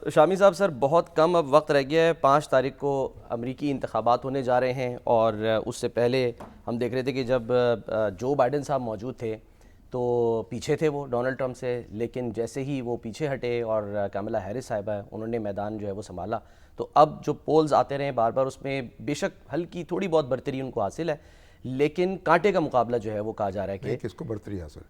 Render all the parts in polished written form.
شامی صاحب سر بہت کم اب وقت رہ گیا ہے. 5 تاریخ کو امریکی انتخابات ہونے جا رہے ہیں اور اس سے پہلے ہم دیکھ رہے تھے کہ جب جو بائیڈن صاحب موجود تھے تو پیچھے تھے وہ ڈونلڈ ٹرمپ سے, لیکن جیسے ہی وہ پیچھے ہٹے اور کیملا ہیرس صاحبہ انہوں نے میدان جو ہے وہ سنبھالا, تو اب جو پولز آتے رہے بار بار اس میں بے شک ہلکی تھوڑی بہت برتری ان کو حاصل ہے, لیکن کانٹے کا مقابلہ جو ہے وہ کہا جا رہا ہے کہ کس کو برتری حاصل,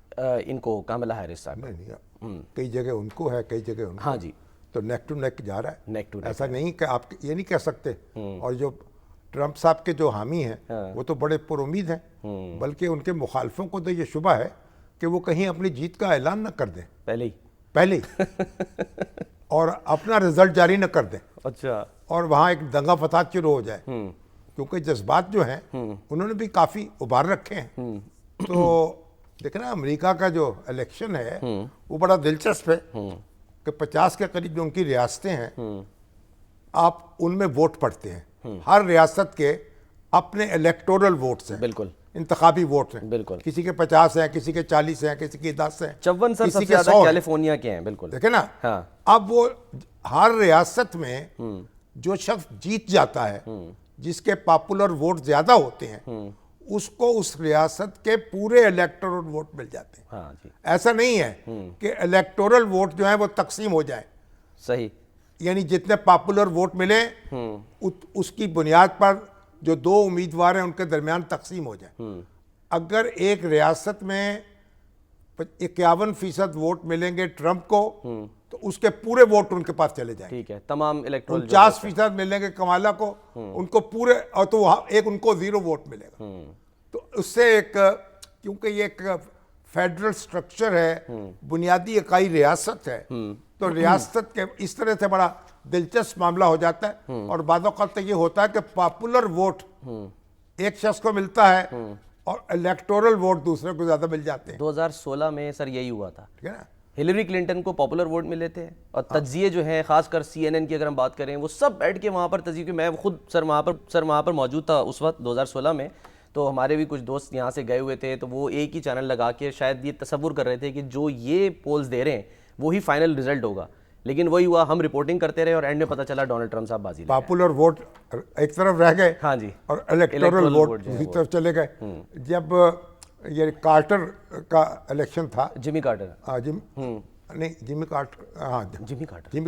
ان کو کیملا ہیرس صاحب. نہیں, کئی جگہ ان کو ہے, کئی جگہ ان کو. ہاں جی, تو نیک ٹو نیک جا رہا ہے, نیک ٹو نیک. ایسا نہیں کہ آپ یہ نہیں کہہ سکتے. اور جو ٹرمپ صاحب کے جو حامی ہیں وہ تو بڑے پر امید ہیں, بلکہ ان کے مخالفوں کو تو یہ شبہ ہے کہ وہ کہیں اپنی جیت کا اعلان نہ کر دیں پہلے ہی اور اپنا رزلٹ جاری نہ کر دیں. اچھا. اور وہاں ایک دنگا فساد شروع ہو جائے, کیونکہ جذبات جو ہیں انہوں نے بھی کافی ابھار رکھے ہیں. تو دیکھنا امریکہ کا جو الیکشن ہے وہ بڑا دلچسپ ہے کہ 50 کے قریب جو ان کی ریاستیں ہیں, آپ ان میں ووٹ پڑتے ہیں. ہر ریاست کے اپنے الیکٹورل ووٹس ہیں, بالکل انتخابی ووٹ ہیں. بالکل, کسی کے 50 ہیں, کسی کے 40 ہیں, کسی کے 10 ہیں, 54 سر سب سے زیادہ کیلیفورنیا کے ہیں. بالکل دیکھیں نا. ہاں. اب وہ ہر ریاست میں جو شخص جیت جاتا ہے, جس کے پاپولر ووٹ زیادہ ہوتے ہیں, اس کو اس ریاست کے پورے الیکٹورل ووٹ مل جاتے ہیں. ہاں جی, ایسا نہیں ہے کہ الیکٹورل ووٹ جو ہیں وہ تقسیم ہو جائیں. صحیح. یعنی جتنے پاپولر ووٹ ملیں اس کی بنیاد پر جو 2 امیدوار ہیں ان کے درمیان تقسیم ہو جائیں. اگر ایک ریاست میں 51% ووٹ ملیں گے ٹرمپ کو, تو اس کے پورے ووٹ ان کے پاس چلے جائیں. ٹھیک ہے, تمام الیکٹورل 49% ملیں گے کمالا کو, ان کو پورے, اور تو ایک ان کو 0 ووٹ ملے گا. تو اس سے ایک, کیونکہ یہ ایک فیڈرل سٹرکچر ہے, بنیادی اکائی ریاست ہے, تو ریاست کے اس طرح سے بڑا دلچسپ معاملہ ہو جاتا ہے. اور بعض اوقات یہ ہوتا ہے کہ پاپولر ووٹ ایک شخص کو ملتا ہے اور الیکٹورل ووٹ دوسرے کو زیادہ مل جاتے ہیں. 2016 میں سر یہی ہوا تھا. ٹھیک ہے نا, ہلری کلنٹن کو پاپولر ووٹ ملے تھے, اور تجزیے جو ہیں خاص کر CNN کی اگر ہم بات کریں, وہ سب بیٹھ کے وہاں پر تجزیے, میں خود سر وہاں پر موجود تھا اس وقت 2016 میں. تو ہمارے بھی کچھ دوست یہاں سے گئے ہوئے تھے, تو وہ ایک ہی چینل لگا کے شاید یہ تصور کر رہے تھے کہ جو یہ پولز دے رہے ہیں وہی فائنل رزلٹ ہوگا, لیکن وہی ہوا, ہم رپورٹنگ کرتے رہے اور اینڈ میں پتہ چلا ڈونلڈ ٹرمپ صاحب بازی. پاپولر ووٹ ایک طرف رہ گئے, ہاں جی, اور الیکٹورل ووٹ دوسری طرف چلے گئے. جب یہ کارٹر کا الیکشن تھا, جمی کارٹر, جمی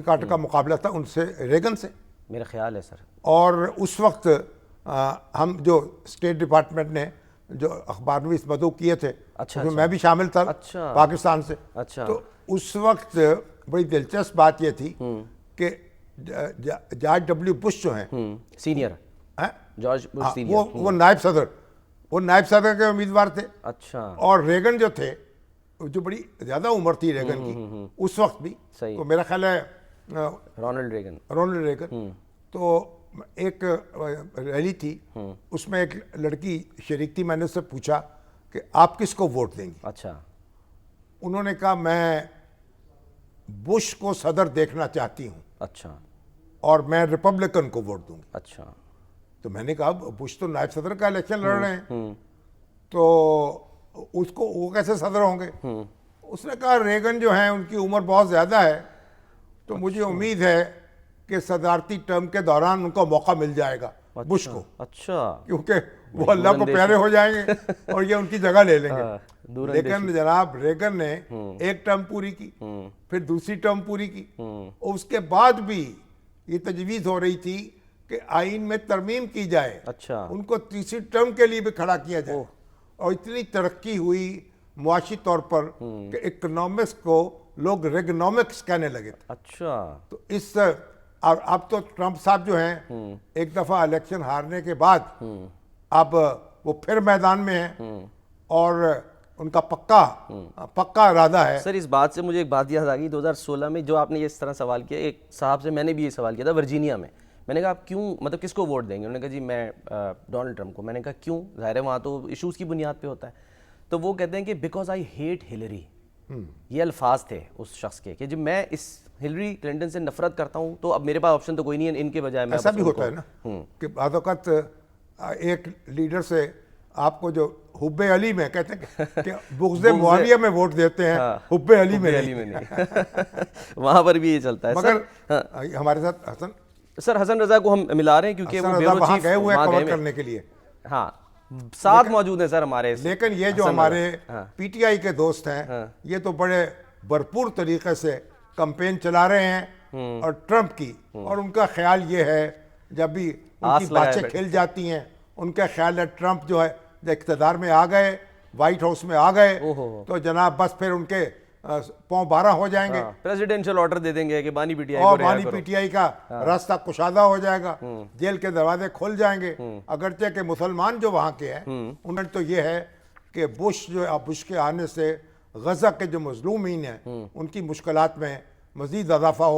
کارٹر کا مقابلہ تھا ان سے, ریگن سے میرا خیال ہے سر. اور اس وقت ہم جو اسٹیٹ ڈپارٹمنٹ نے جو اخبار نویس مدعو کیے تھے, اس میں میں بھی شامل تھا پاکستان سے. تو اس وقت بڑی دلچسپ بات یہ تھی کہ جارج ڈبلیو بش جو ہیں سینئر, جارج بش سینئر, وہ نائب صدر کے امیدوار تھے. اچھا. اور ریگن جو تھے, جو بڑی زیادہ عمر تھی ریگن کی اس وقت بھی, تو میرا خیال ہے رونلڈ ریگن. تو ایک ریلی تھی, اس میں ایک لڑکی شریک تھی, میں نے اس سے پوچھا کہ آپ کس کو ووٹ دیں گی. اچھا. انہوں نے کہا میں بش کو صدر دیکھنا چاہتی ہوں. اچھا. اور میں ریپبلکن کو ووٹ دوں گی. اچھا. تو میں نے کہا بش تو نائب صدر کا الیکشن لڑ رہے ہیں, تو اس کو وہ کیسے صدر ہوں گے. اس نے کہا ریگن جو ہیں ان کی عمر بہت زیادہ ہے, تو مجھے امید ہے کہ صدارتی ٹرم کے دوران ان کو موقع مل جائے گا بش کو. اچھا. کیونکہ وہ اللہ کو پیارے ہو جائیں گے اور یہ ان کی جگہ لے لیں گے. لیکن جناب ریگن نے ایک ٹرم پوری کی, پھر دوسری ٹرم پوری کی, اور اس کے بعد بھی یہ تجویز ہو رہی تھی کہ آئین میں ترمیم کی جائے. اچھا. ان کو تیسری ٹرم کے لیے بھی کھڑا کیا جائے. اور اتنی ترقی ہوئی معاشی طور پر کہ اکنامکس کو لوگ ریگنامکس کہنے لگے تھے. اچھا. تو اس, اب تو ٹرمپ صاحب جو ہیں ایک دفعہ الیکشن ہارنے کے بعد اب وہ پھر میدان میں ہیں, اور ان کا پکا ارادہ ہے. سر اس بات سے مجھے ایک بات یاد آ گئی, 2016 میں جو آپ نے اس طرح سوال کیا, ایک صاحب سے میں نے بھی یہ سوال کیا تھا ورجینیا میں. میں نے کہا آپ کیوں, مطلب کس کو ووٹ دیں گے. انہوں نے کہا جی میں ڈونلڈ ٹرمپ کو. میں نے کہا کیوں, ظاہر ہے وہاں تو ایشوز کی بنیاد پہ ہوتا ہے. تو وہ کہتے ہیں کہ بیکاز آئی ہیٹ ہلری. یہ الفاظ تھے اس شخص کے کہ جب میں اس ہلری کلنٹن سے نفرت کرتا ہوں تو اب میرے پاس آپشن تو کوئی نہیں ہے, ان کے بجائے میں. ایسا بھی ہوتا ہے نا کہ بعض اوقات ایک لیڈر سے آپ کو جو حب علی میں کہتے ہیں کہ بغض معاویہ میں ووٹ دیتے ہیں, حب علی میں نہیں. وہاں پر بھی یہ چلتا ہے. مگر ہمارے ساتھ سر حسن رضا کو ہم ملا رہے ہیں کیونکہ وہ بیورو وہاں چیف گئے ہوئے ہیں وہاں کور گئے کرنے کے لیے. ہاں ساتھ موجود ہیں سر ہمارے. لیکن یہ جو ہمارے پی ٹی آئی کے دوست ہیں یہ تو بڑے بھرپور طریقے سے کمپین چلا رہے ہیں اور ٹرمپ کی, اور ان کا خیال یہ ہے جب بھی ان کی باتیں کھل جاتی ہیں ان کا خیال ہے ٹرمپ جو ہے جب اقتدار میں آ گئے, وائٹ ہاؤس میں آ گئے تو جناب بس پھر ان کے پاؤں 12 ہو جائیں گے, پریزیڈنشل آرڈر دے دیں گے کہ بانی پی ٹی آئی اور بانی پی ٹی آئی کا راستہ کشادہ ہو جائے گا, جیل کے دروازے کھل جائیں گے. اگرچہ کہ مسلمان جو وہاں کے ہیں انہوں نے تو یہ ہے کہ بش کے آنے سے غزہ کے جو مظلومین ہیں ان کی مشکلات میں مزید اضافہ ہو